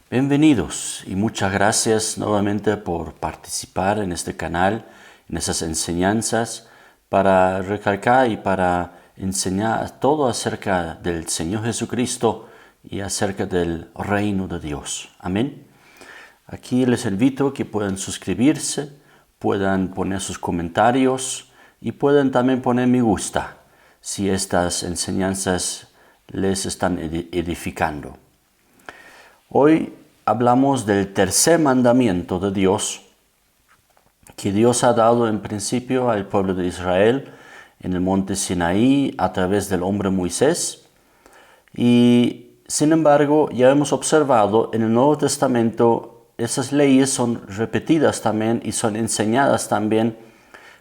Bienvenidos y muchas gracias nuevamente por participar en este canal, en esas enseñanzas, para recalcar y para enseñar todo acerca del Señor Jesucristo y acerca del reino de Dios. Amén. Aquí les invito a que puedan suscribirse, puedan poner sus comentarios y pueden también poner me gusta si estas enseñanzas les están edificando. Hoy hablamos del tercer mandamiento de Dios que Dios ha dado en principio al pueblo de Israel en el monte Sinaí a través del hombre Moisés. Y sin embargo, ya hemos observado en el Nuevo Testamento esas leyes son repetidas también y son enseñadas también,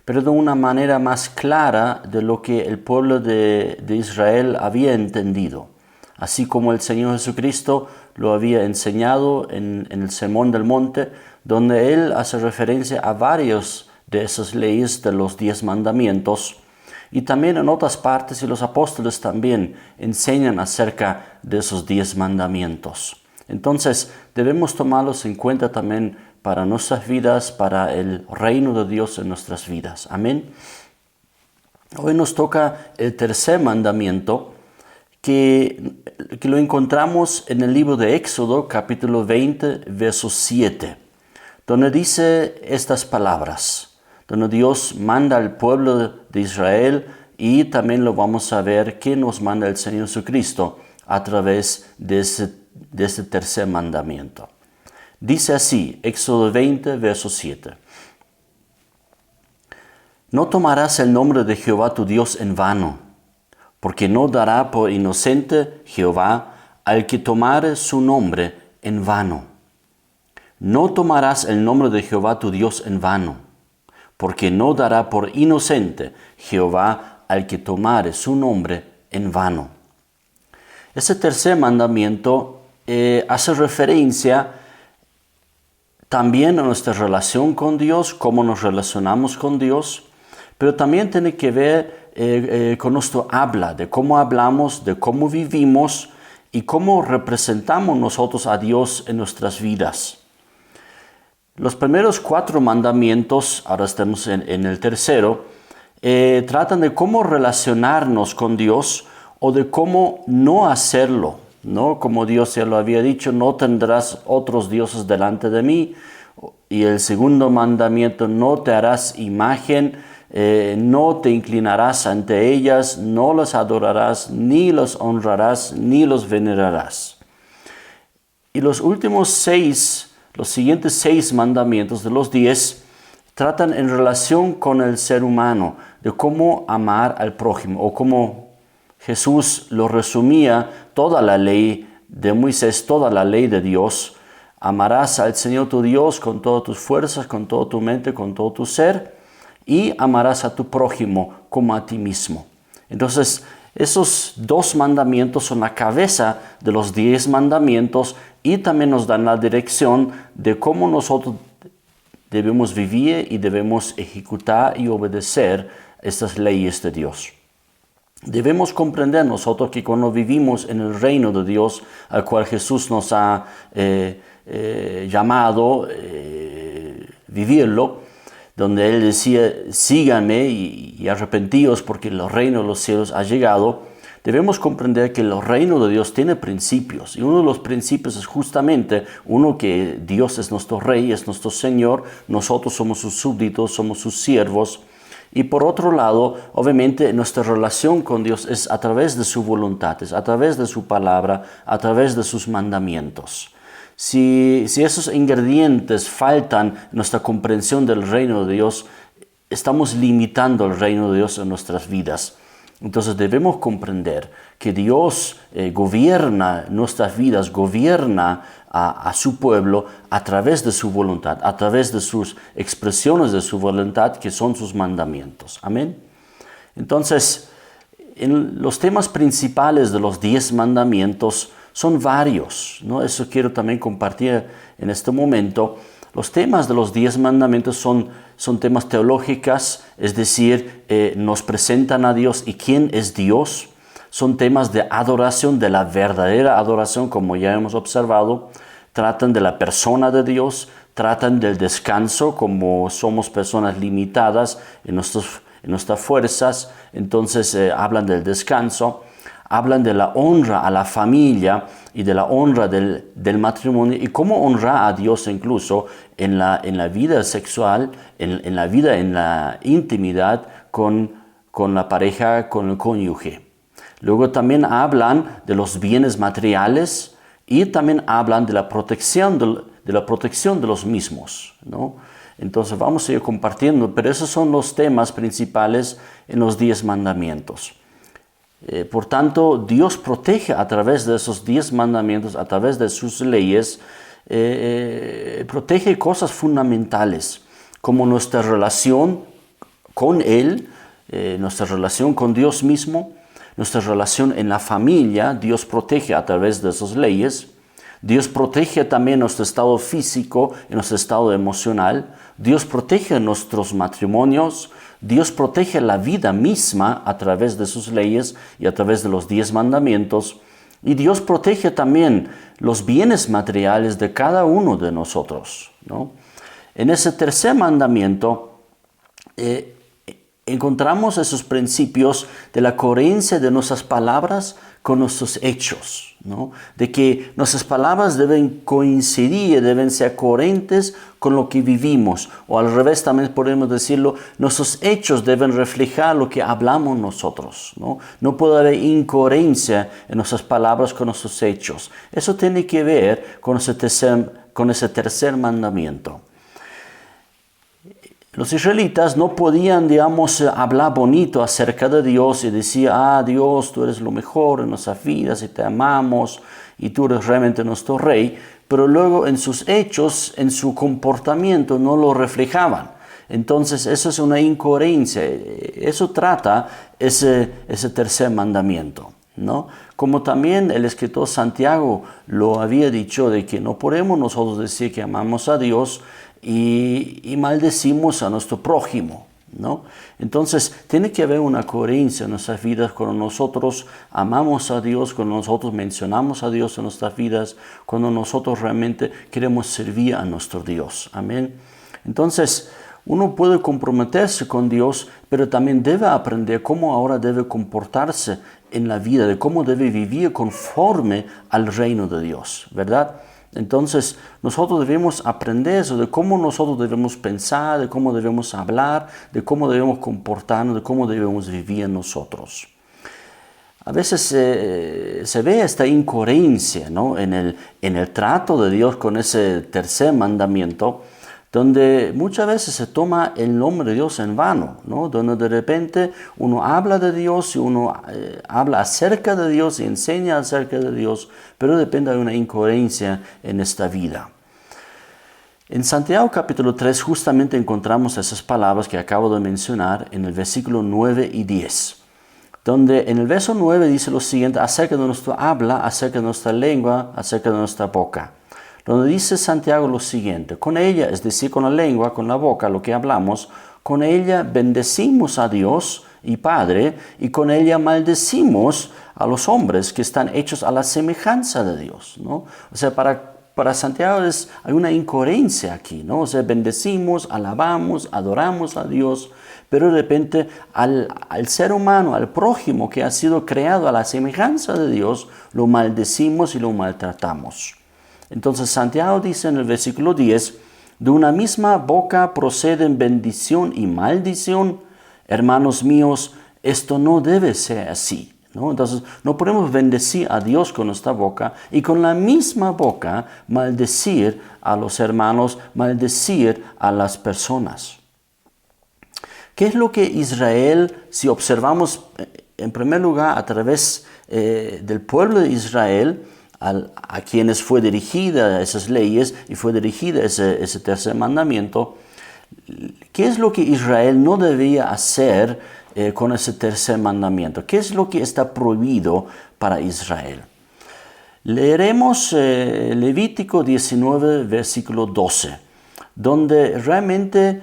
pero de una manera más clara de lo que el pueblo de Israel había entendido. Así como el Señor Jesucristo lo había enseñado en el Sermón del Monte, donde Él hace referencia a varios de esas leyes de los 10 mandamientos. Y también en otras partes, y los apóstoles también enseñan acerca de esos 10 mandamientos. Entonces, debemos tomarlos en cuenta también para nuestras vidas, para el reino de Dios en nuestras vidas. Amén. Hoy nos toca el tercer mandamiento, que lo encontramos en el libro de Éxodo, capítulo 20, verso 7, donde dice estas palabras, donde Dios manda al pueblo de Israel y también lo vamos a ver que nos manda el Señor Jesucristo a través de ese tercer mandamiento. Dice así, Éxodo 20, verso 7. No tomarás el nombre de Jehová tu Dios en vano, porque no dará por inocente Jehová al que tomare su nombre en vano. No tomarás el nombre de Jehová tu Dios en vano, porque no dará por inocente Jehová al que tomare su nombre en vano. Ese tercer mandamiento hace referencia también a nuestra relación con Dios, cómo nos relacionamos con Dios, pero también tiene que ver con nuestro habla, de cómo hablamos, de cómo vivimos y cómo representamos nosotros a Dios en nuestras vidas. Los primeros 4 mandamientos, ahora estamos en el tercero, tratan de cómo relacionarnos con Dios o de cómo no hacerlo, ¿no? Como Dios ya lo había dicho, no tendrás otros dioses delante de mí. Y el segundo mandamiento, no te harás imagen, no te inclinarás ante ellas, no las adorarás, ni los honrarás, ni los venerarás. Y los siguientes 6 mandamientos de los 10 tratan en relación con el ser humano, de cómo amar al prójimo, o como Jesús lo resumía, toda la ley de Moisés, toda la ley de Dios. Amarás al Señor tu Dios con todas tus fuerzas, con toda tu mente, con todo tu ser, y amarás a tu prójimo como a ti mismo. Entonces, esos 2 mandamientos son la cabeza de los 10 mandamientos y también nos dan la dirección de cómo nosotros debemos vivir y debemos ejecutar y obedecer estas leyes de Dios. Debemos comprender nosotros que cuando vivimos en el reino de Dios, al cual Jesús nos ha llamado vivirlo, donde Él decía, síganme y arrepentíos porque el reino de los cielos ha llegado, debemos comprender que el reino de Dios tiene principios. Y uno de los principios es justamente que Dios es nuestro Rey, es nuestro Señor, nosotros somos sus súbditos, somos sus siervos. Y por otro lado, obviamente, nuestra relación con Dios es a través de su voluntad, es a través de su palabra, a través de sus mandamientos. Si esos ingredientes faltan en nuestra comprensión del reino de Dios, estamos limitando el reino de Dios en nuestras vidas. Entonces debemos comprender que Dios gobierna nuestras vidas, gobierna a su pueblo a través de su voluntad, a través de sus expresiones de su voluntad, que son sus mandamientos. Amén. Entonces, en los temas principales de los 10 mandamientos son varios, ¿no? Eso quiero también compartir en este momento. Los temas de los 10 mandamientos son temas teológicos, es decir, nos presentan a Dios y quién es Dios. Son temas de adoración, de la verdadera adoración, como ya hemos observado. tratan de la persona de Dios, tratan del descanso, como somos personas limitadas en nuestras fuerzas, entonces hablan del descanso, hablan de la honra a la familia y de la honra del matrimonio y cómo honrar a Dios incluso en la vida sexual, en la intimidad con la pareja, con el cónyuge. Luego también hablan de los bienes materiales y también hablan de la protección de los mismos, ¿no? Entonces vamos a ir compartiendo, pero esos son los temas principales en los 10 mandamientos. Por tanto, Dios protege a través de esos 10 mandamientos, a través de sus leyes, protege cosas fundamentales, como nuestra relación con Él, nuestra relación con Dios mismo, nuestra relación en la familia. Dios protege a través de esas leyes. Dios protege también nuestro estado físico y nuestro estado emocional. Dios protege nuestros matrimonios. Dios protege la vida misma a través de sus leyes y a través de los 10 mandamientos. Y Dios protege también los bienes materiales de cada uno de nosotros, ¿no? En ese tercer mandamiento encontramos esos principios de la coherencia de nuestras palabras con nuestros hechos, ¿no? De que nuestras palabras deben coincidir, deben ser coherentes con lo que vivimos. O al revés también podemos decirlo, nuestros hechos deben reflejar lo que hablamos nosotros, ¿no? No puede haber incoherencia en nuestras palabras con nuestros hechos. Eso tiene que ver con ese tercer mandamiento. Los israelitas no podían, hablar bonito acerca de Dios y decir, Dios, tú eres lo mejor en nuestras vidas y te amamos y tú eres realmente nuestro rey, pero luego en sus hechos, en su comportamiento no lo reflejaban. Entonces eso es una incoherencia. Eso trata ese tercer mandamiento, ¿no? Como también el escritor Santiago lo había dicho, de que no podemos nosotros decir que amamos a Dios y maldecimos a nuestro prójimo, ¿no? Entonces tiene que haber una coherencia en nuestras vidas cuando nosotros amamos a Dios, cuando nosotros mencionamos a Dios en nuestras vidas, cuando nosotros realmente queremos servir a nuestro Dios. Amén. Entonces uno puede comprometerse con Dios, pero también debe aprender cómo ahora debe comportarse en la vida, de cómo debe vivir conforme al reino de Dios, ¿verdad? Entonces, nosotros debemos aprender eso, de cómo nosotros debemos pensar, de cómo debemos hablar, de cómo debemos comportarnos, de cómo debemos vivir nosotros. A veces se ve esta incoherencia, ¿no? en el trato de Dios con ese tercer mandamiento, donde muchas veces se toma el nombre de Dios en vano, ¿no? Donde de repente uno habla de Dios y uno habla acerca de Dios y enseña acerca de Dios, pero depende de una incoherencia en esta vida. En Santiago capítulo 3 justamente encontramos esas palabras que acabo de mencionar en el versículo 9 y 10, donde en el verso 9 dice lo siguiente acerca de nuestra habla, acerca de nuestra lengua, acerca de nuestra boca. Donde dice Santiago lo siguiente, con ella, es decir, con la lengua, con la boca, lo que hablamos, con ella bendecimos a Dios y Padre, y con ella maldecimos a los hombres que están hechos a la semejanza de Dios, ¿no? O sea, para Santiago hay una incoherencia aquí, ¿no? O sea, bendecimos, alabamos, adoramos a Dios, pero de repente al ser humano, al prójimo que ha sido creado a la semejanza de Dios, lo maldecimos y lo maltratamos. Entonces Santiago dice en el versículo 10, de una misma boca proceden bendición y maldición. Hermanos míos, esto no debe ser así, ¿no? Entonces no podemos bendecir a Dios con nuestra boca y con la misma boca maldecir a los hermanos, maldecir a las personas. ¿Qué es lo que Israel, si observamos en primer lugar a través del pueblo de Israel, a quienes fue dirigida esas leyes y fue dirigida ese tercer mandamiento, ¿qué es lo que Israel no debía hacer con ese tercer mandamiento? ¿Qué es lo que está prohibido para Israel? Leeremos Levítico 19, versículo 12, donde realmente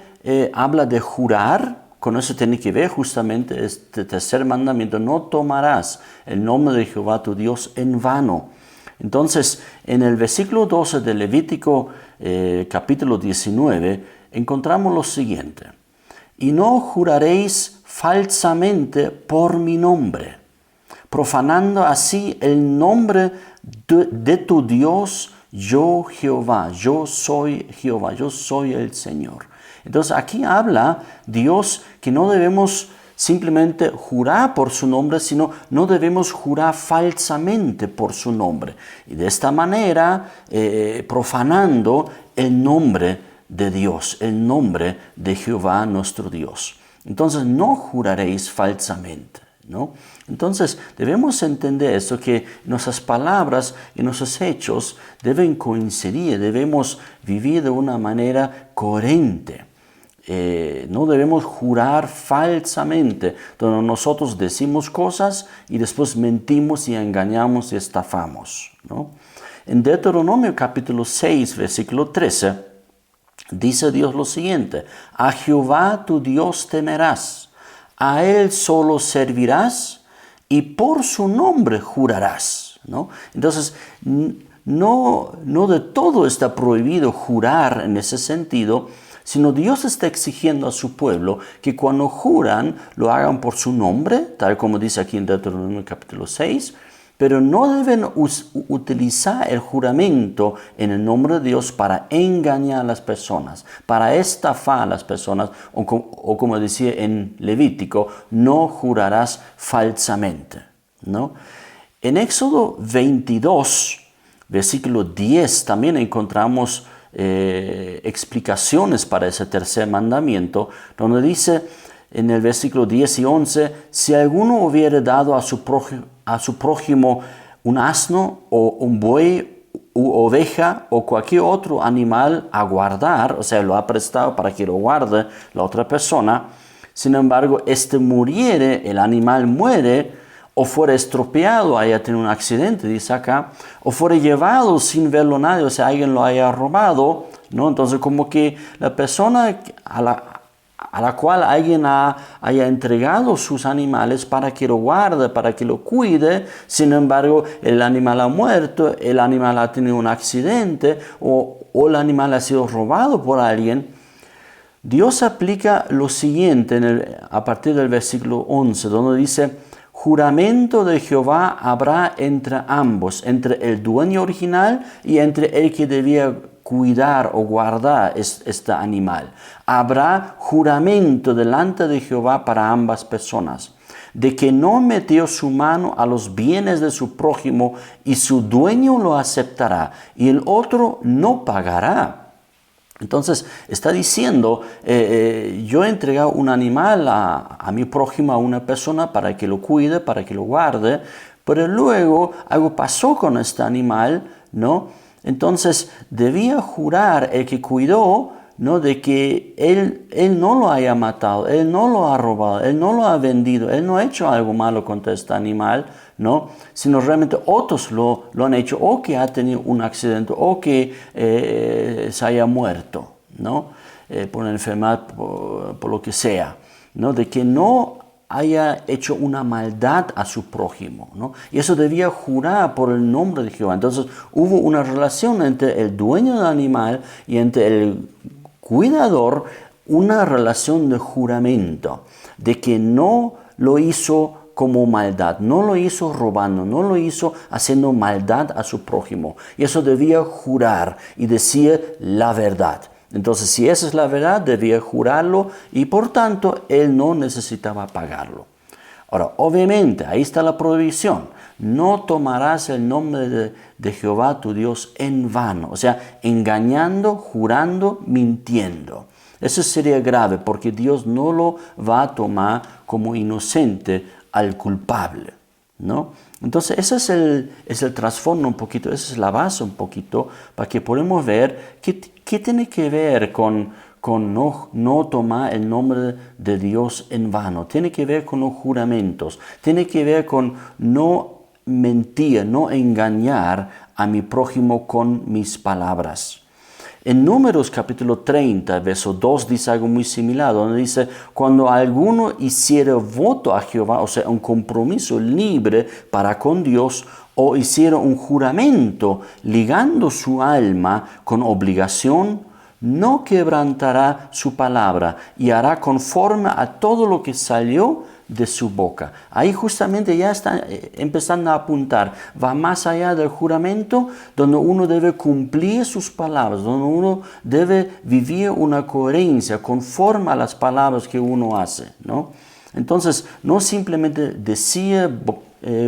habla de jurar. Con eso tiene que ver justamente este tercer mandamiento, no tomarás el nombre de Jehová tu Dios en vano. Entonces, en el versículo 12 de Levítico capítulo 19, encontramos lo siguiente. Y no juraréis falsamente por mi nombre, profanando así el nombre de tu Dios, yo Jehová, yo soy Jehová, yo soy el Señor. Entonces aquí habla Dios que no debemos simplemente jurar por su nombre, sino no debemos jurar falsamente por su nombre. Y de esta manera, profanando el nombre de Dios, el nombre de Jehová nuestro Dios. Entonces no juraréis falsamente, ¿no? Entonces debemos entender esto, que nuestras palabras y nuestros hechos deben coincidir, debemos vivir de una manera coherente. No debemos jurar falsamente, donde nosotros decimos cosas y después mentimos y engañamos y estafamos, ¿no? En Deuteronomio capítulo 6, versículo 13, dice Dios lo siguiente: a Jehová tu Dios temerás, a Él solo servirás y por su nombre jurarás, ¿no? Entonces, no de todo está prohibido jurar en ese sentido, sino Dios está exigiendo a su pueblo que cuando juran lo hagan por su nombre, tal como dice aquí en Deuteronomio capítulo 6, pero no deben utilizar el juramento en el nombre de Dios para engañar a las personas, para estafar a las personas, o como decía en Levítico, no jurarás falsamente, ¿no? En Éxodo 22, versículo 10, también encontramos explicaciones para ese tercer mandamiento, donde dice en el versículo 10 y 11, si alguno hubiere dado a su prójimo un asno o un buey u oveja o cualquier otro animal a guardar, o sea, lo ha prestado para que lo guarde la otra persona, sin embargo, muriere, el animal muere, o fuera estropeado, haya tenido un accidente, dice acá, o fuera llevado sin verlo nadie, o sea, alguien lo haya robado, ¿no? Entonces, como que la persona a la cual alguien haya entregado sus animales para que lo guarde, para que lo cuide, sin embargo, el animal ha muerto, el animal ha tenido un accidente, o el animal ha sido robado por alguien, Dios aplica lo siguiente a partir del versículo 11, donde dice: juramento de Jehová habrá entre ambos, entre el dueño original y entre el que debía cuidar o guardar este animal. Habrá juramento delante de Jehová para ambas personas, de que no metió su mano a los bienes de su prójimo, y su dueño lo aceptará, y el otro no pagará. Entonces está diciendo, yo he entregado un animal a mi prójimo, a una persona, para que lo cuide, para que lo guarde, pero luego algo pasó con este animal, ¿no? Entonces debía jurar el que cuidó, ¿no?, de que él no lo haya matado, él no lo ha robado, él no lo ha vendido, él no ha hecho algo malo contra este animal, ¿no?, sino realmente otros lo han hecho, o que ha tenido un accidente, o que se haya muerto, ¿no?, por una enfermedad, por lo que sea, ¿no?, de que no haya hecho una maldad a su prójimo, ¿no? Y eso debía jurar por el nombre de Jehová. Entonces hubo una relación entre el dueño del animal y entre el cuidador, una relación de juramento, de que no lo hizo como maldad, no lo hizo robando, no lo hizo haciendo maldad a su prójimo. Y eso debía jurar y decir la verdad. Entonces, si esa es la verdad, debía jurarlo y por tanto, él no necesitaba pagarlo. Ahora, obviamente, ahí está la prohibición. No tomarás el nombre de Jehová tu Dios en vano. O sea, engañando, jurando, mintiendo. Eso sería grave porque Dios no lo va a tomar como inocente al culpable, ¿no? Entonces, ese es el trasfondo un poquito, esa es la base un poquito para que podamos ver qué tiene que ver con no tomar el nombre de Dios en vano. Tiene que ver con los juramentos, tiene que ver con no mentir, no engañar a mi prójimo con mis palabras. En Números capítulo 30, verso 2 dice algo muy similar, donde dice: cuando alguno hiciere voto a Jehová, o sea, un compromiso libre para con Dios, o hiciera un juramento ligando su alma con obligación, no quebrantará su palabra y hará conforme a todo lo que salió de su boca. Ahí justamente ya está empezando a apuntar. Va más allá del juramento, donde uno debe cumplir sus palabras, donde uno debe vivir una coherencia conforme a las palabras que uno hace, ¿no? Entonces, no simplemente decía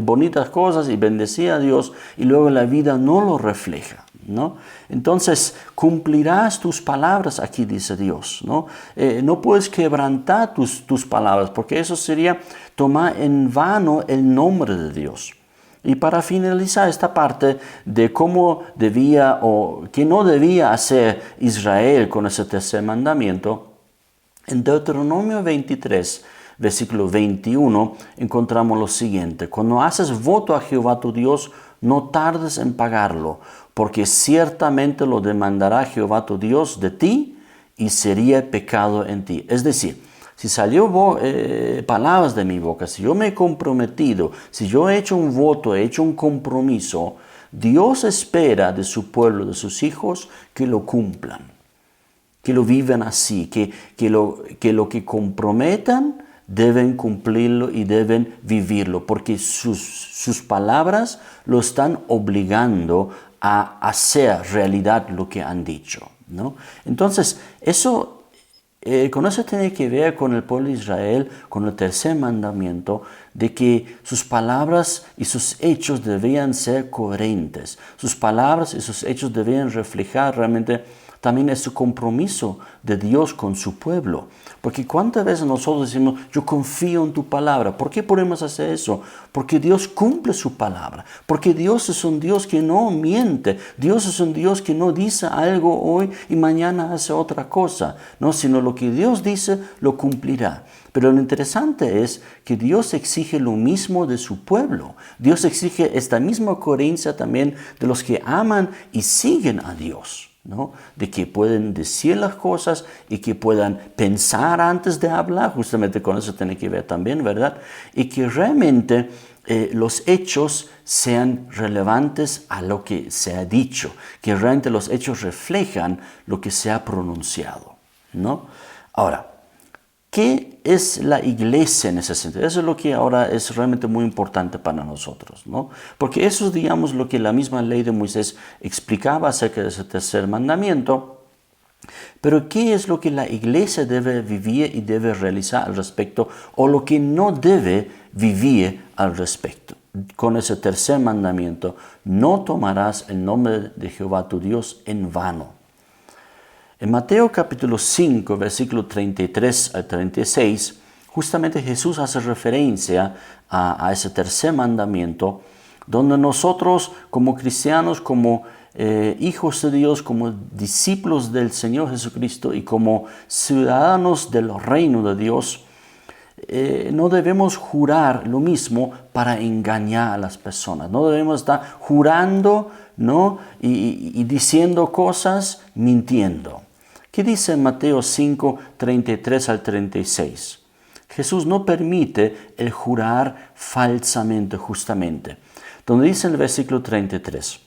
bonitas cosas y bendecía a Dios y luego la vida no lo refleja, ¿no? Entonces, cumplirás tus palabras, aquí dice Dios, ¿no? No puedes quebrantar tus palabras, porque eso sería tomar en vano el nombre de Dios. Y para finalizar esta parte de cómo debía o qué no debía hacer Israel con ese tercer mandamiento, en Deuteronomio 23, versículo 21, encontramos lo siguiente: cuando haces voto a Jehová tu Dios, no tardes en pagarlo, porque ciertamente lo demandará Jehová tu Dios de ti y sería pecado en ti. Es decir, si salió palabras de mi boca, si yo me he comprometido, si yo he hecho un voto, he hecho un compromiso, Dios espera de su pueblo, de sus hijos, que lo cumplan, que lo vivan así, que lo que comprometan deben cumplirlo y deben vivirlo, porque sus palabras lo están obligando a hacer realidad lo que han dicho, ¿no? Entonces, con eso tiene que ver con el pueblo de Israel, con el tercer mandamiento, de que sus palabras y sus hechos debían ser coherentes. Sus palabras y sus hechos debían reflejar realmente también ese compromiso de Dios con su pueblo. Porque cuántas veces nosotros decimos, yo confío en tu palabra. ¿Por qué podemos hacer eso? Porque Dios cumple su palabra. Porque Dios es un Dios que no miente. Dios es un Dios que no dice algo hoy y mañana hace otra cosa, ¿no? Sino lo que Dios dice, lo cumplirá. Pero lo interesante es que Dios exige lo mismo de su pueblo. Dios exige esta misma coherencia también de los que aman y siguen a Dios, ¿no? De que pueden decir las cosas y que puedan pensar antes de hablar, justamente con eso tiene que ver también, ¿verdad? Y que realmente los hechos sean relevantes a lo que se ha dicho, que realmente los hechos reflejan lo que se ha pronunciado, ¿no? Ahora, ¿qué es la iglesia en ese sentido? Eso es lo que ahora es realmente muy importante para nosotros, ¿no? Porque eso es, digamos, lo que la misma ley de Moisés explicaba acerca de ese tercer mandamiento. Pero ¿qué es lo que la iglesia debe vivir y debe realizar al respecto, o lo que no debe vivir al respecto? Con ese tercer mandamiento, no tomarás el nombre de Jehová tu Dios en vano. En Mateo capítulo 5, versículo 33 al 36, justamente Jesús hace referencia a ese tercer mandamiento, donde nosotros como cristianos, como hijos de Dios, como discípulos del Señor Jesucristo y como ciudadanos del reino de Dios, no debemos jurar lo mismo para engañar a las personas. No debemos estar jurando, ¿no? y diciendo cosas mintiendo. ¿Qué dice en Mateo 5, 33 al 36? Jesús no permite el jurar falsamente, justamente. Donde dice en el versículo 33,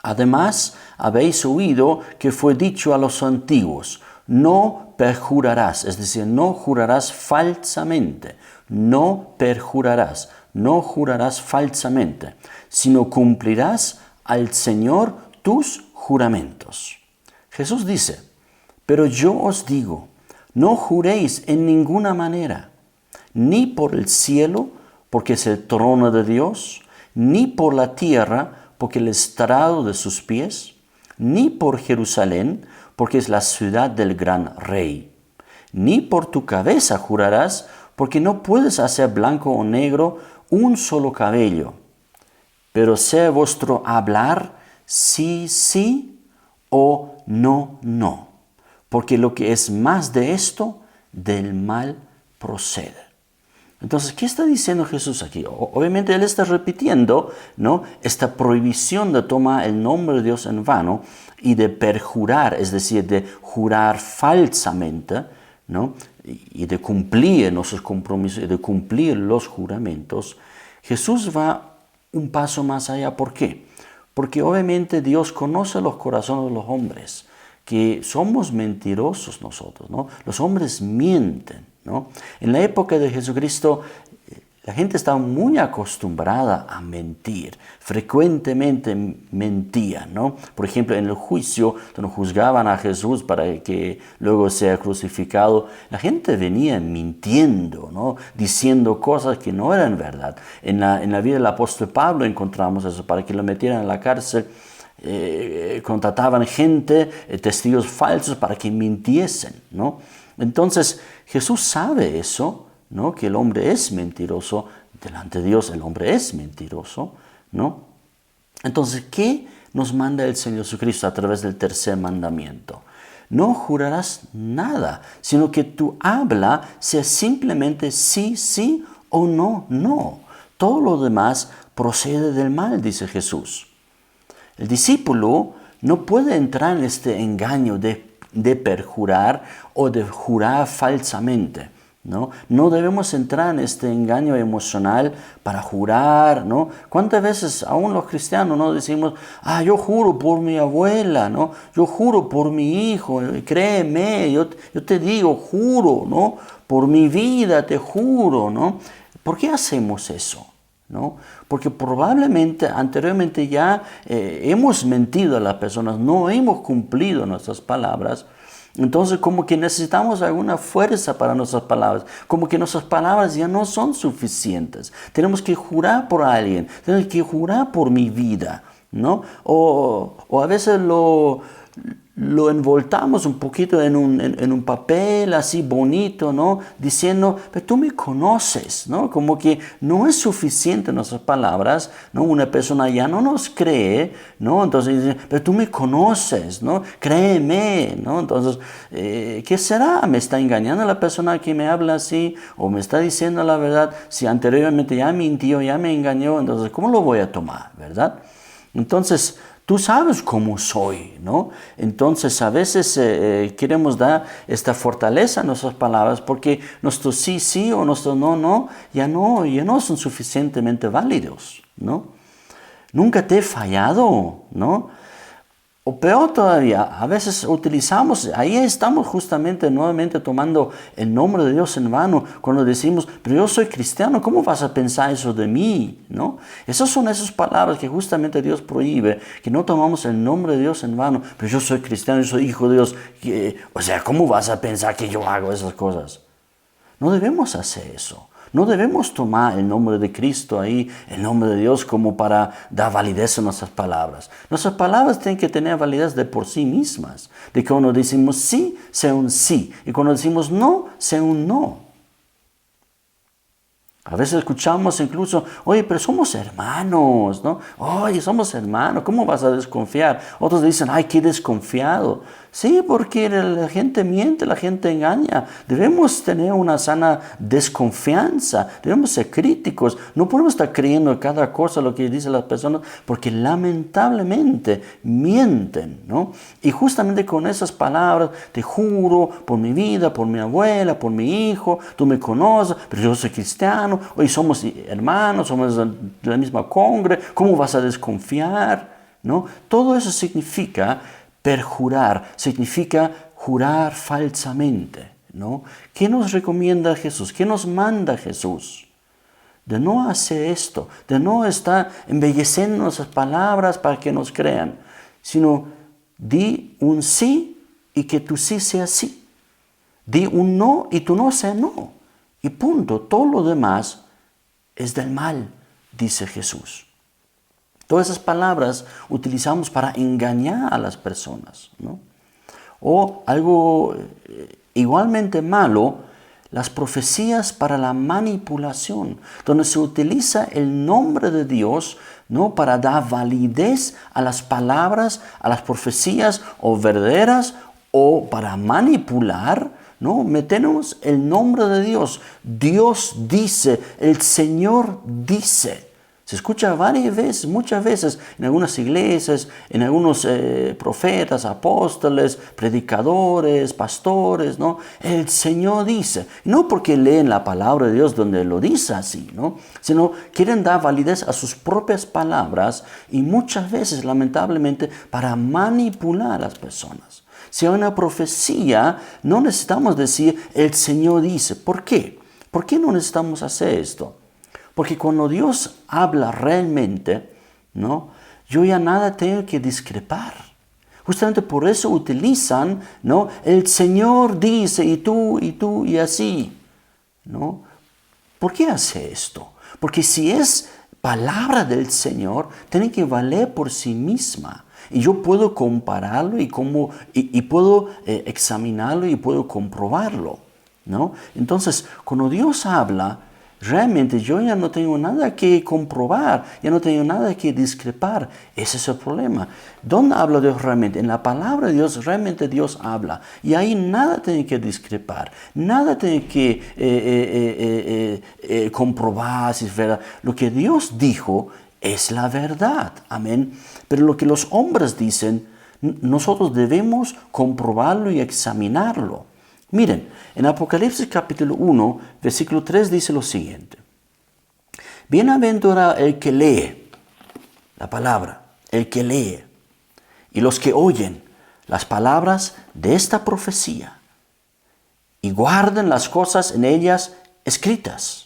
además habéis oído que fue dicho a los antiguos, no perjurarás, es decir, no jurarás falsamente, no perjurarás, no jurarás falsamente, sino cumplirás al Señor tus juramentos. Jesús dice, pero yo os digo, no juréis en ninguna manera, ni por el cielo, porque es el trono de Dios, ni por la tierra, porque el estrado de sus pies, ni por Jerusalén, porque es la ciudad del gran rey. Ni por tu cabeza jurarás, porque no puedes hacer blanco o negro un solo cabello. Pero sea vuestro hablar sí, sí, o no, no. Porque lo que es más de esto, del mal procede. Entonces, ¿qué está diciendo Jesús aquí? Obviamente Él está repitiendo, ¿no?, esta prohibición de tomar el nombre de Dios en vano y de perjurar, es decir, de jurar falsamente, ¿no?, y de cumplir nuestros compromisos y de cumplir los juramentos. Jesús va un paso más allá. ¿Por qué? Porque obviamente Dios conoce los corazones de los hombres, que somos mentirosos nosotros, ¿no? Los hombres mienten, ¿no? En la época de Jesucristo, la gente estaba muy acostumbrada a mentir, frecuentemente mentían, ¿no? Por ejemplo, en el juicio, cuando juzgaban a Jesús para que luego sea crucificado, la gente venía mintiendo, ¿no? Diciendo cosas que no eran verdad. En la vida del apóstol Pablo encontramos eso, para que lo metieran en la cárcel. Contrataban gente, testigos falsos para que mintiesen, ¿no? Entonces, Jesús sabe eso, ¿no? Que el hombre es mentiroso, delante de Dios el hombre es mentiroso, ¿no? Entonces, ¿qué nos manda el Señor Jesucristo a través del tercer mandamiento? No jurarás nada, sino que tu habla sea simplemente sí, sí o no, no. Todo lo demás procede del mal, dice Jesús. El discípulo no puede entrar en este engaño de perjurar o de jurar falsamente, ¿no? No debemos entrar en este engaño emocional para jurar, ¿no? ¿Cuántas veces aún los cristianos no decimos, yo juro por mi abuela, ¿no? Yo juro por mi hijo, créeme, yo te digo, juro, ¿no? Por mi vida te juro, ¿no? ¿Por qué hacemos eso? ¿No? Porque probablemente anteriormente ya hemos mentido a las personas, no hemos cumplido nuestras palabras. Entonces como que necesitamos alguna fuerza para nuestras palabras, como que nuestras palabras ya no son suficientes. Tenemos que jurar por alguien, tenemos que jurar por mi vida, ¿no? O a veces lo envoltamos un poquito en un papel así bonito, ¿no? Diciendo, pero tú me conoces, ¿no? Como que no es suficiente nuestras palabras, ¿no? Una persona ya no nos cree, ¿no? Entonces dice, pero tú me conoces, ¿no? Créeme, ¿no? Entonces, ¿qué será? ¿Me está engañando la persona que me habla así? ¿O me está diciendo la verdad? Si anteriormente ya mintió, ya me engañó, entonces, ¿cómo lo voy a tomar, verdad? Entonces, tú sabes cómo soy, ¿no? Entonces, a veces queremos dar esta fortaleza a nuestras palabras porque nuestros sí, sí o nuestros no, no, ya no son suficientemente válidos, ¿no? Nunca te he fallado, ¿no? O peor todavía, a veces utilizamos, ahí estamos justamente nuevamente tomando el nombre de Dios en vano cuando decimos, pero yo soy cristiano, ¿cómo vas a pensar eso de mí? ¿No? Esas son esas palabras que justamente Dios prohíbe, que no tomamos el nombre de Dios en vano, pero yo soy cristiano, yo soy hijo de Dios, o sea, ¿cómo vas a pensar que yo hago esas cosas? No debemos hacer eso. No debemos tomar el nombre de Cristo ahí, el nombre de Dios, como para dar validez a nuestras palabras. Nuestras palabras tienen que tener validez de por sí mismas. De que cuando decimos sí, sea un sí. Y cuando decimos no, sea un no. A veces escuchamos incluso, oye, pero somos hermanos, ¿no? Oye, somos hermanos, ¿cómo vas a desconfiar? Otros dicen, ay, qué desconfiado. Sí, porque la gente miente, la gente engaña. Debemos tener una sana desconfianza, debemos ser críticos. No podemos estar creyendo cada cosa lo que dicen las personas, porque lamentablemente mienten, ¿no? Y justamente con esas palabras, te juro por mi vida, por mi abuela, por mi hijo, tú me conoces, pero yo soy cristiano, hoy somos hermanos, somos de la misma congre, ¿cómo vas a desconfiar? ¿No? Todo eso significa perjurar, significa jurar falsamente, ¿no? ¿Qué nos recomienda Jesús? ¿Qué nos manda Jesús? De no hacer esto, de no estar embelleciendo nuestras palabras para que nos crean, sino di un sí y que tu sí sea sí. Di un no y tu no sea no. Y punto. Todo lo demás es del mal, dice Jesús. Todas esas palabras utilizamos para engañar a las personas, ¿no? O algo igualmente malo, las profecías para la manipulación, donde se utiliza el nombre de Dios, ¿no? Para dar validez a las palabras, a las profecías o verdaderas, o para manipular, ¿no? Metemos el nombre de Dios. Dios dice, el Señor dice. Se escucha varias veces, muchas veces, en algunas iglesias, en algunos profetas, apóstoles, predicadores, pastores, ¿no? El Señor dice, no porque leen la palabra de Dios donde lo dice así, ¿no? Sino quieren dar validez a sus propias palabras y muchas veces, lamentablemente, para manipular a las personas. Si hay una profecía, no necesitamos decir, el Señor dice. ¿Por qué? ¿Por qué no necesitamos hacer esto? Porque cuando Dios habla realmente, ¿no? Yo ya nada tengo que discrepar. Justamente por eso utilizan, ¿no? El Señor dice, y tú, y así, ¿no? ¿Por qué hace esto? Porque si es palabra del Señor, tiene que valer por sí misma. Y yo puedo compararlo y puedo examinarlo y puedo comprobarlo, ¿no? Entonces, cuando Dios habla, realmente yo ya no tengo nada que comprobar, ya no tengo nada que discrepar. Ese es el problema. ¿Dónde habla Dios realmente? En la palabra de Dios, realmente Dios habla. Y ahí nada tiene que discrepar, nada tiene que comprobar si es verdad. Lo que Dios dijo es la verdad. Amén. Pero lo que los hombres dicen, nosotros debemos comprobarlo y examinarlo. Miren, en Apocalipsis capítulo 1, versículo 3 dice lo siguiente. Bienaventurado el que lee la palabra, el que lee, y los que oyen las palabras de esta profecía y guardan las cosas en ellas escritas,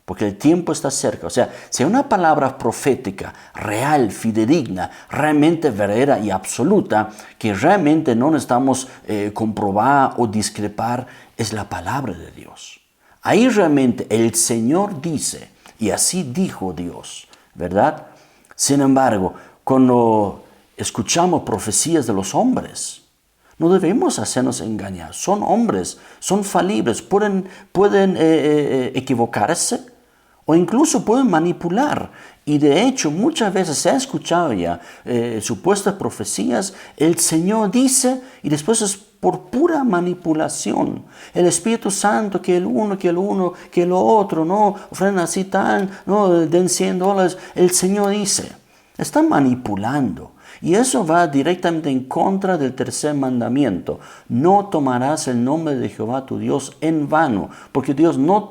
porque el tiempo está cerca. O sea, si hay una palabra profética, real, fidedigna, realmente verdadera y absoluta, que realmente no necesitamos comprobar o discrepar, es la palabra de Dios. Ahí realmente el Señor dice, y así dijo Dios, ¿verdad? Sin embargo, cuando escuchamos profecías de los hombres, no debemos hacernos engañar. Son hombres, son falibles, pueden equivocarse o incluso pueden manipular. Y de hecho, muchas veces se ha escuchado ya supuestas profecías, el Señor dice y después es por pura manipulación. El Espíritu Santo, que el uno, que lo otro, no, ofrenda así tal, no, den $100. El Señor dice, está manipulando. Y eso va directamente en contra del tercer mandamiento. No tomarás el nombre de Jehová tu Dios en vano, porque Dios no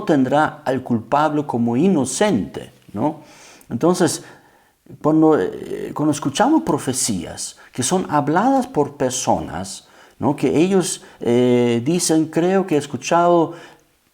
tendrá al culpable como inocente, ¿no? Entonces, cuando escuchamos profecías que son habladas por personas, ¿no? Que ellos dicen, creo que he escuchado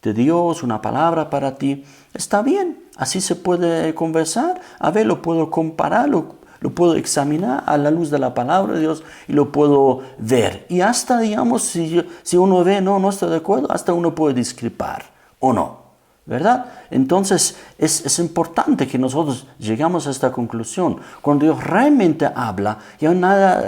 de Dios una palabra para ti, está bien, así se puede conversar, a ver, lo puedo comparar, lo puedo examinar a la luz de la palabra de Dios y lo puedo ver. Y hasta, digamos, si uno ve, no está de acuerdo, hasta uno puede discrepar, ¿o no? ¿Verdad? Entonces, es importante que nosotros llegamos a esta conclusión. Cuando Dios realmente habla, ya no hay nada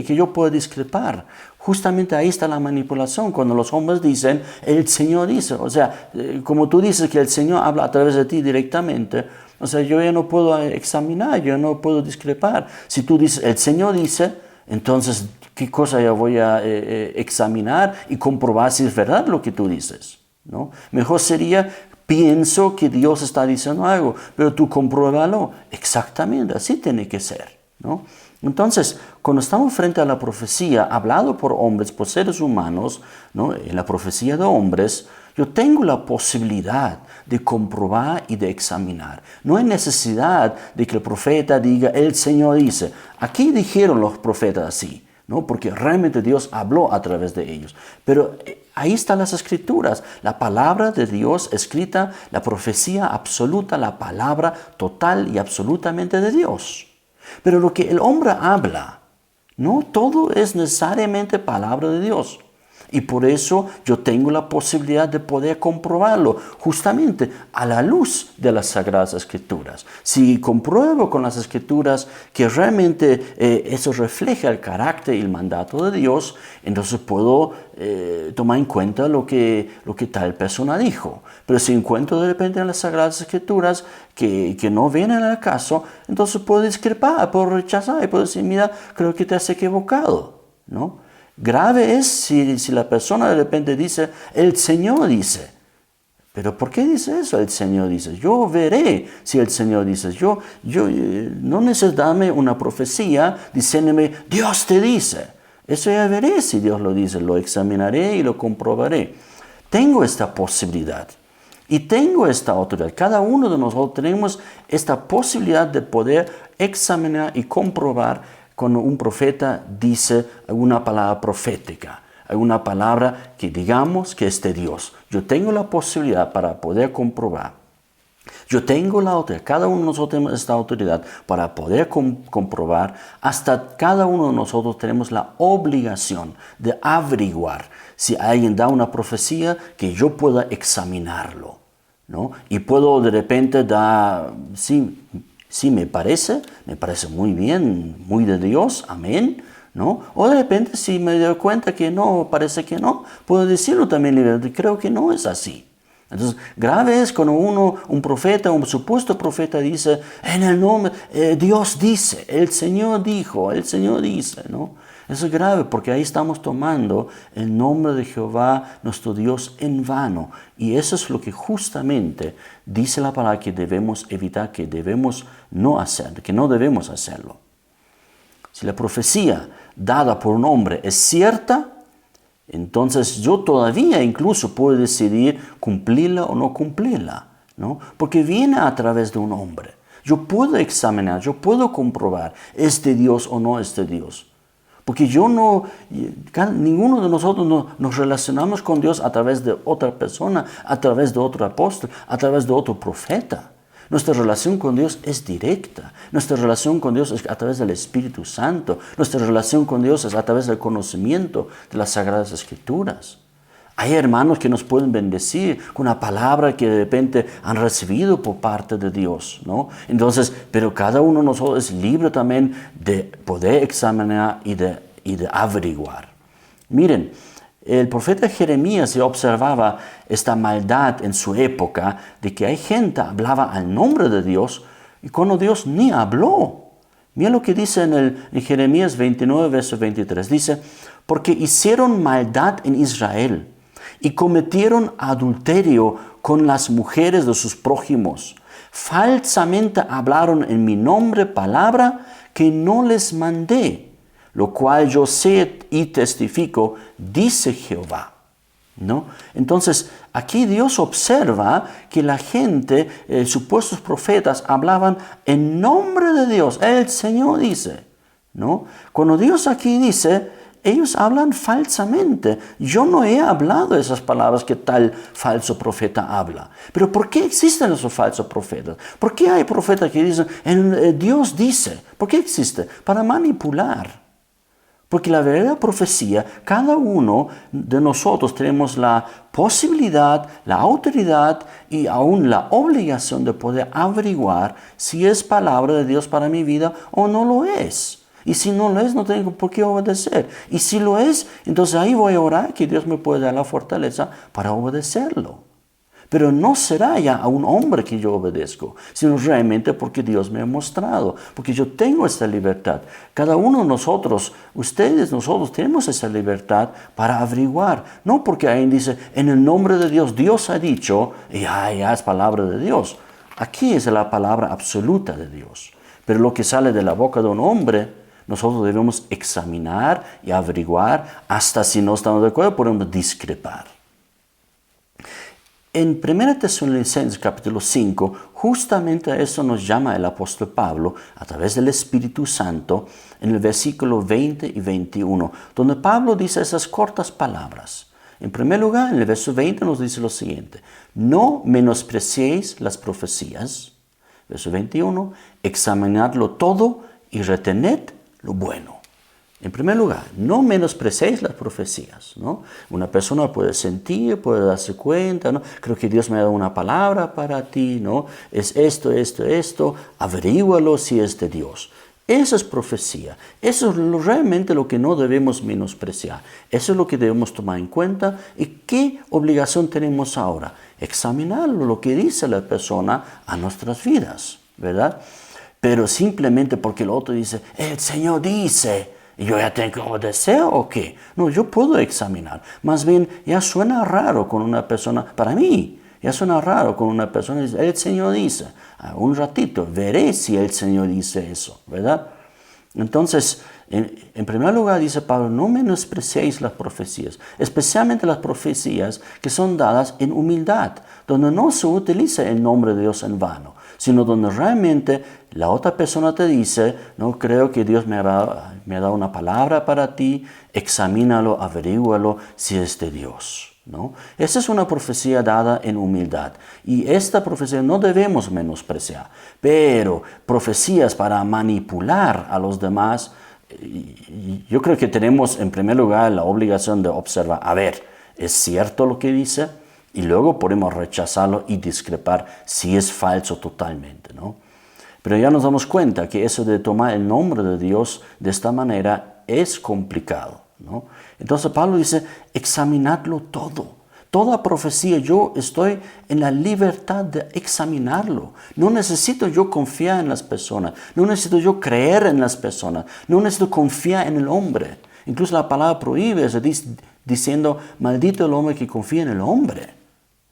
que yo pueda discrepar. Justamente ahí está la manipulación, cuando los hombres dicen, el Señor dice. O sea, como tú dices que el Señor habla a través de ti directamente, o sea, yo ya no puedo examinar, yo no puedo discrepar. Si tú dices, el Señor dice, entonces, ¿qué cosa ya voy a examinar y comprobar si es verdad lo que tú dices? ¿No? Mejor sería, pienso que Dios está diciendo algo, pero tú compruébalo. Exactamente, así tiene que ser, ¿no? Entonces, cuando estamos frente a la profecía, hablado por hombres, por seres humanos, ¿no? En la profecía de hombres, yo tengo la posibilidad de comprobar y de examinar. No hay necesidad de que el profeta diga, el Señor dice. Aquí dijeron los profetas así, ¿no? Porque realmente Dios habló a través de ellos. Pero ahí están las escrituras, la palabra de Dios escrita, la profecía absoluta, la palabra total y absolutamente de Dios. Pero lo que el hombre habla, no todo es necesariamente palabra de Dios. Y por eso yo tengo la posibilidad de poder comprobarlo justamente a la luz de las Sagradas Escrituras. Si compruebo con las Escrituras que realmente eso refleja el carácter y el mandato de Dios, entonces puedo tomar en cuenta lo que tal persona dijo. Pero si encuentro de repente en las Sagradas Escrituras que no vienen al caso, entonces puedo discrepar, puedo rechazar y puedo decir, mira, creo que te has equivocado, ¿no? Grave es si la persona de repente dice, el Señor dice. Pero ¿por qué dice eso? El Señor dice, yo veré si el Señor dice, no necesito darme una profecía diciéndome, Dios te dice. Eso ya veré si Dios lo dice, lo examinaré y lo comprobaré. Tengo esta posibilidad y tengo esta autoridad. Cada uno de nosotros tenemos esta posibilidad de poder examinar y comprobar cuando un profeta dice alguna palabra profética. Alguna palabra que digamos que es de Dios. Yo tengo la posibilidad para poder comprobar. Yo tengo la autoridad, cada uno de nosotros tenemos esta autoridad para poder comprobar. Hasta cada uno de nosotros tenemos la obligación de averiguar si alguien da una profecía que yo pueda examinarlo, ¿no? Y puedo de repente dar, sí me parece muy bien, muy de Dios, amén, ¿no? O de repente si me doy cuenta que no, parece que no, puedo decirlo también libremente, creo que no es así. Entonces, grave es cuando un profeta, un supuesto profeta dice, en el nombre, Dios dice, el Señor dijo, el Señor dice, ¿no? Eso es grave porque ahí estamos tomando el nombre de Jehová, nuestro Dios, en vano. Y eso es lo que justamente dice la palabra que debemos evitar, que debemos no hacer, que no debemos hacerlo. Si la profecía dada por un hombre es cierta, entonces yo todavía incluso puedo decidir cumplirla o no cumplirla, ¿no? Porque viene a través de un hombre. Yo puedo examinar, yo puedo comprobar, ¿es de Dios o no es de Dios? Porque ninguno de nosotros nos relacionamos con Dios a través de otra persona, a través de otro apóstol, a través de otro profeta. Nuestra relación con Dios es directa. Nuestra relación con Dios es a través del Espíritu Santo. Nuestra relación con Dios es a través del conocimiento de las Sagradas Escrituras. Hay hermanos que nos pueden bendecir con una palabra que de repente han recibido por parte de Dios, ¿no? Entonces, pero cada uno de nosotros es libre también de poder examinar y de averiguar. Miren, el profeta Jeremías ya observaba esta maldad en su época de que hay gente que hablaba al nombre de Dios y cuando Dios ni habló. Mira lo que dice en Jeremías 29, verso 23. Dice, porque hicieron maldad en Israel y cometieron adulterio con las mujeres de sus prójimos. Falsamente hablaron en mi nombre palabra que no les mandé, lo cual yo sé y testifico, dice Jehová, ¿no? Entonces, aquí Dios observa que la gente, supuestos profetas, hablaban en nombre de Dios. El Señor dice, ¿no? Cuando Dios aquí dice, ellos hablan falsamente. Yo no he hablado esas palabras que tal falso profeta habla. Pero ¿por qué existen esos falsos profetas? ¿Por qué hay profetas que dicen, Dios dice? ¿Por qué existe? Para manipular. Porque la verdadera profecía, cada uno de nosotros tenemos la posibilidad, la autoridad y aún la obligación de poder averiguar si es palabra de Dios para mi vida o no lo es. Y si no lo es, no tengo por qué obedecer. Y si lo es, entonces ahí voy a orar que Dios me pueda dar la fortaleza para obedecerlo. Pero no será ya a un hombre que yo obedezco, sino realmente porque Dios me ha mostrado, porque yo tengo esta libertad. Cada uno de nosotros, ustedes, nosotros tenemos esa libertad para averiguar. No porque alguien dice, en el nombre de Dios, Dios ha dicho, y ya es palabra de Dios. Aquí es la palabra absoluta de Dios. Pero lo que sale de la boca de un hombre, nosotros debemos examinar y averiguar, hasta si no estamos de acuerdo, podemos discrepar. En 1 Tesalonicenses capítulo 5, justamente a eso nos llama el apóstol Pablo a través del Espíritu Santo en el versículo 20 y 21, donde Pablo dice esas cortas palabras. En primer lugar, en el verso 20 nos dice lo siguiente, no menospreciéis las profecías. Verso 21, examinadlo todo y retened lo bueno. En primer lugar, no menospreciéis las profecías, ¿no? Una persona puede sentir, puede darse cuenta, ¿no? Creo que Dios me ha dado una palabra para ti, ¿no? Es esto, averígualo si es de Dios. Esa es profecía. Eso es realmente lo que no debemos menospreciar. Eso es lo que debemos tomar en cuenta. ¿Y qué obligación tenemos ahora? Examinar lo que dice la persona a nuestras vidas, ¿verdad? Pero simplemente porque el otro dice, el Señor dice, ¿y yo ya tengo que obedecer o qué? No, yo puedo examinar. Más bien, ya suena raro con una persona, para mí, Ya suena raro cuando una persona dice, el Señor dice, un ratito, veré si el Señor dice eso, ¿verdad? Entonces, en primer lugar dice Pablo, no menospreciéis las profecías, especialmente las profecías que son dadas en humildad, donde no se utiliza el nombre de Dios en vano, sino donde realmente la otra persona te dice, no creo que Dios me ha dado una palabra para ti, examínalo, averígualo si es de Dios. ¿No? Esa es una profecía dada en humildad y esta profecía no debemos menospreciar, pero profecías para manipular a los demás, yo creo que tenemos en primer lugar la obligación de observar, a ver, ¿es cierto lo que dice? Y luego podemos rechazarlo y discrepar si es falso totalmente, ¿no? Pero ya nos damos cuenta que eso de tomar el nombre de Dios de esta manera es complicado, ¿no? Entonces Pablo dice, examinadlo todo. Toda profecía, yo estoy en la libertad de examinarlo. No necesito yo confiar en las personas. No necesito yo creer en las personas. No necesito confiar en el hombre. Incluso la palabra prohíbe eso, diciendo, maldito el hombre que confía en el hombre.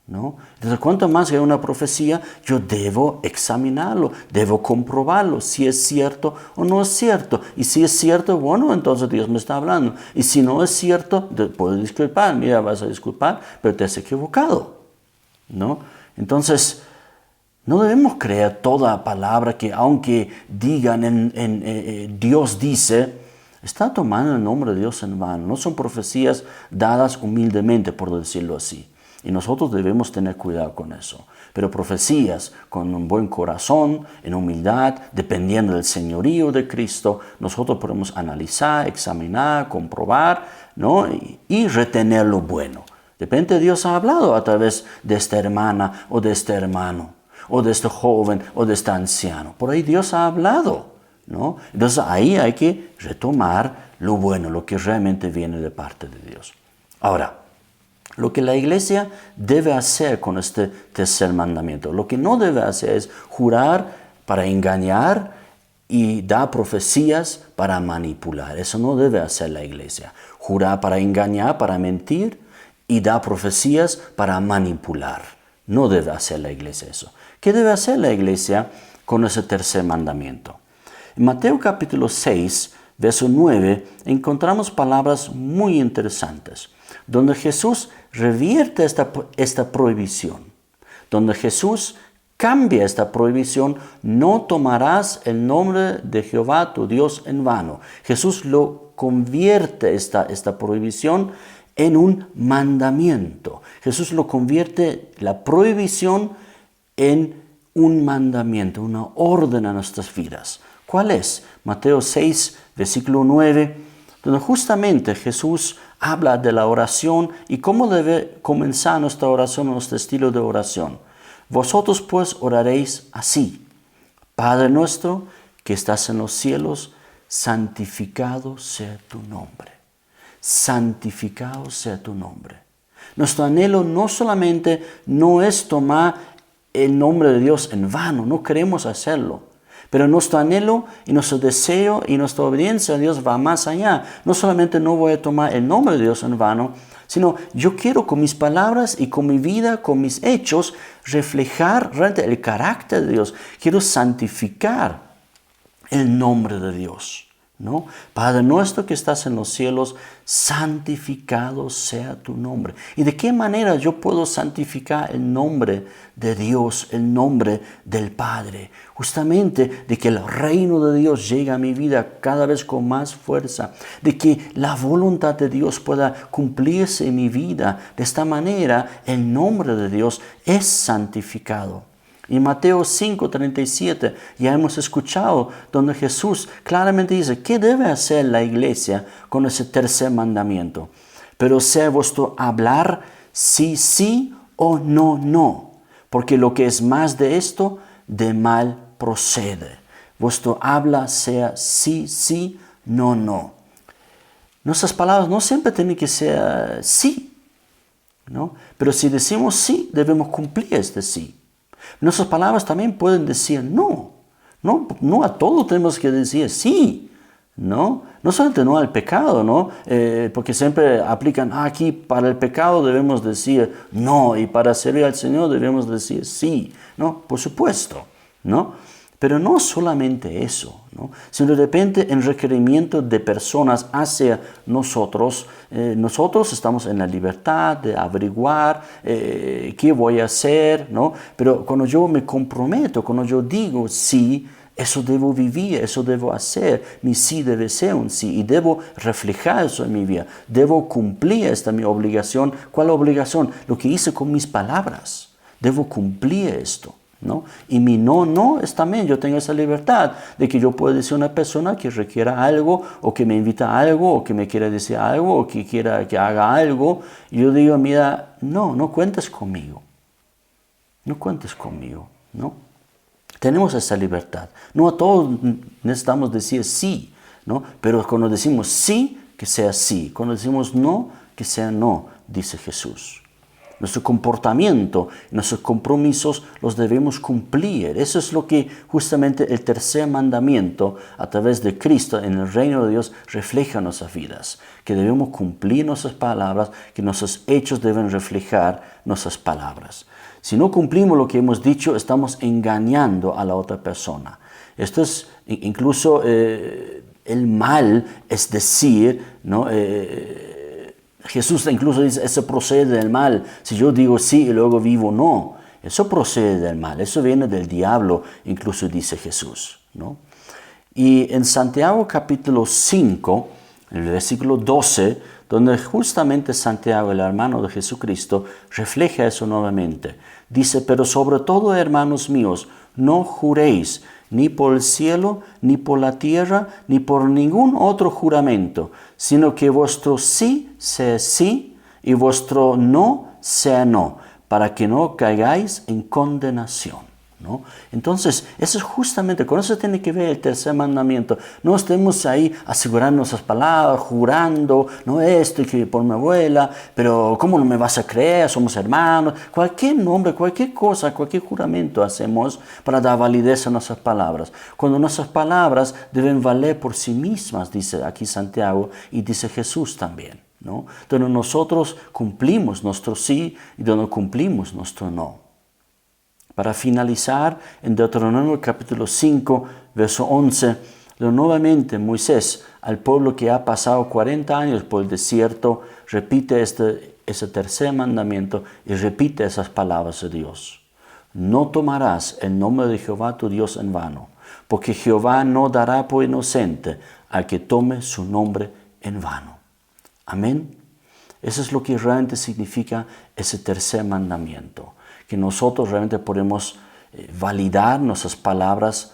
¿No? Entonces, cuanto más que hay una profecía, yo debo examinarlo, debo comprobarlo si es cierto o no es cierto. Y si es cierto, bueno, entonces Dios me está hablando. Y si no es cierto, puedo disculpar. Mira, vas a disculpar, pero te has equivocado, ¿no? Entonces, no debemos creer toda palabra que, aunque digan Dios dice, está tomando el nombre de Dios en vano. No son profecías dadas humildemente, por decirlo así. Y nosotros debemos tener cuidado con eso. Pero profecías con un buen corazón, en humildad, dependiendo del señorío de Cristo, nosotros podemos analizar, examinar, comprobar, ¿no? y retener lo bueno. De repente Dios ha hablado a través de esta hermana o de este hermano, o de este joven o de este anciano. Por ahí Dios ha hablado, ¿no? Entonces ahí hay que retomar lo bueno, lo que realmente viene de parte de Dios. Ahora, lo que la iglesia debe hacer con este tercer mandamiento, lo que no debe hacer es jurar para engañar y dar profecías para manipular. Eso no debe hacer la iglesia. Jurar para engañar, para mentir y dar profecías para manipular. No debe hacer la iglesia eso. ¿Qué debe hacer la iglesia con ese tercer mandamiento? En Mateo capítulo 6, verso 9, encontramos palabras muy interesantes, donde Jesús revierte esta prohibición, donde Jesús cambia esta prohibición, no tomarás el nombre de Jehová tu Dios en vano. Jesús lo convierte esta prohibición en un mandamiento. Jesús lo convierte la prohibición en un mandamiento, una orden a nuestras vidas. ¿Cuál es? Mateo 6, versículo 9, donde justamente Jesús habla de la oración y cómo debe comenzar nuestra oración, nuestro estilo de oración. Vosotros pues oraréis así: Padre nuestro que estás en los cielos, santificado sea tu nombre. Santificado sea tu nombre. Nuestro anhelo no solamente no es tomar el nombre de Dios en vano, no queremos hacerlo. Pero nuestro anhelo y nuestro deseo y nuestra obediencia a Dios va más allá. No solamente no voy a tomar el nombre de Dios en vano, sino yo quiero con mis palabras y con mi vida, con mis hechos, reflejar realmente el carácter de Dios. Quiero santificar el nombre de Dios, ¿no? Padre nuestro que estás en los cielos, santificado sea tu nombre. ¿Y de qué manera yo puedo santificar el nombre de Dios, el nombre del Padre? Justamente de que el reino de Dios llegue a mi vida cada vez con más fuerza, de que la voluntad de Dios pueda cumplirse en mi vida. De esta manera el nombre de Dios es santificado. En Mateo 5:37 ya hemos escuchado donde Jesús claramente dice, ¿qué debe hacer la iglesia con ese tercer mandamiento? Pero sea vuestro hablar sí, sí o no, no, porque lo que es más de esto, de mal procede. Vuestro habla sea sí, sí, no, no. Nuestras palabras no siempre tienen que ser sí, ¿no? Pero si decimos sí, debemos cumplir este sí. Nuestras palabras también pueden decir no. No a todo tenemos que decir sí. ¿no? No solamente no al pecado, ¿no? Porque siempre aplican, aquí para el pecado debemos decir no, y para servir al Señor debemos decir sí, ¿no? Por supuesto, ¿no? Pero no solamente eso, ¿no? Sino de repente en requerimiento de personas hacia nosotros, nosotros estamos en la libertad de averiguar qué voy a hacer, ¿no? Pero cuando yo me comprometo, cuando yo digo sí, eso debo vivir, eso debo hacer. Mi sí debe ser un sí y debo reflejar eso en mi vida. Debo cumplir esta mi obligación. ¿Cuál obligación? Lo que hice con mis palabras. Debo cumplir esto, ¿no? Y mi no es también, yo tengo esa libertad de que yo puedo decir a una persona que requiera algo o que me invita a algo o que me quiera decir algo o que quiera que haga algo. Y yo digo, mira, no cuentes conmigo. No cuentes conmigo, ¿no? Tenemos esa libertad. No a todos necesitamos decir sí, ¿no? Pero cuando decimos sí, que sea sí. Cuando decimos no, que sea no, dice Jesús. Nuestro comportamiento, nuestros compromisos los debemos cumplir. Eso es lo que justamente el tercer mandamiento a través de Cristo en el reino de Dios refleja en nuestras vidas. Que debemos cumplir nuestras palabras, que nuestros hechos deben reflejar nuestras palabras. Si no cumplimos lo que hemos dicho, estamos engañando a la otra persona. Esto es incluso el mal, es decir, ¿no? Jesús incluso dice, eso procede del mal. Si yo digo sí y luego vivo no, eso procede del mal, eso viene del diablo, incluso dice Jesús, ¿no? Y en Santiago capítulo 5, en el versículo 12, donde justamente Santiago, el hermano de Jesucristo, refleja eso nuevamente. Dice, pero sobre todo, hermanos míos, no juréis ni por el cielo, ni por la tierra, ni por ningún otro juramento, sino que vuestro sí sea sí y vuestro no sea no, para que no caigáis en condenación, ¿no? Entonces, eso es justamente, con eso tiene que ver el tercer mandamiento. No estemos ahí asegurando nuestras palabras, jurando, no esto y que por mi abuela, pero ¿cómo no me vas a creer? Somos hermanos. Cualquier nombre, cualquier cosa, cualquier juramento hacemos para dar validez a nuestras palabras. Cuando nuestras palabras deben valer por sí mismas, dice aquí Santiago y dice Jesús también, ¿no? Donde nosotros cumplimos nuestro sí y donde cumplimos nuestro no. Para finalizar, en Deuteronomio capítulo 5, verso 11, nuevamente Moisés, al pueblo que ha pasado 40 años por el desierto, repite ese tercer mandamiento y repite esas palabras de Dios. No tomarás el nombre de Jehová tu Dios en vano, porque Jehová no dará por inocente al que tome su nombre en vano. Amén. Eso es lo que realmente significa ese tercer mandamiento. Que nosotros realmente podemos validar nuestras palabras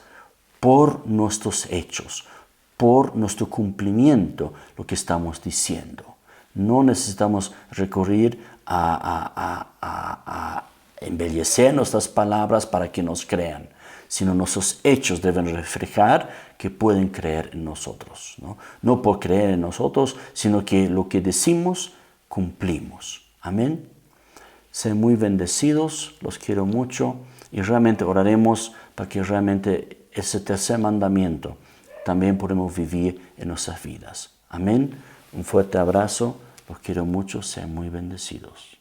por nuestros hechos, por nuestro cumplimiento, lo que estamos diciendo. No necesitamos recurrir a embellecer nuestras palabras para que nos crean, sino nuestros hechos deben reflejar que pueden creer en nosotros. No por creer en nosotros, sino que lo que decimos, cumplimos. Amén. Sean muy bendecidos, los quiero mucho y realmente oraremos para que realmente ese tercer mandamiento también podamos vivir en nuestras vidas. Amén. Un fuerte abrazo, los quiero mucho, sean muy bendecidos.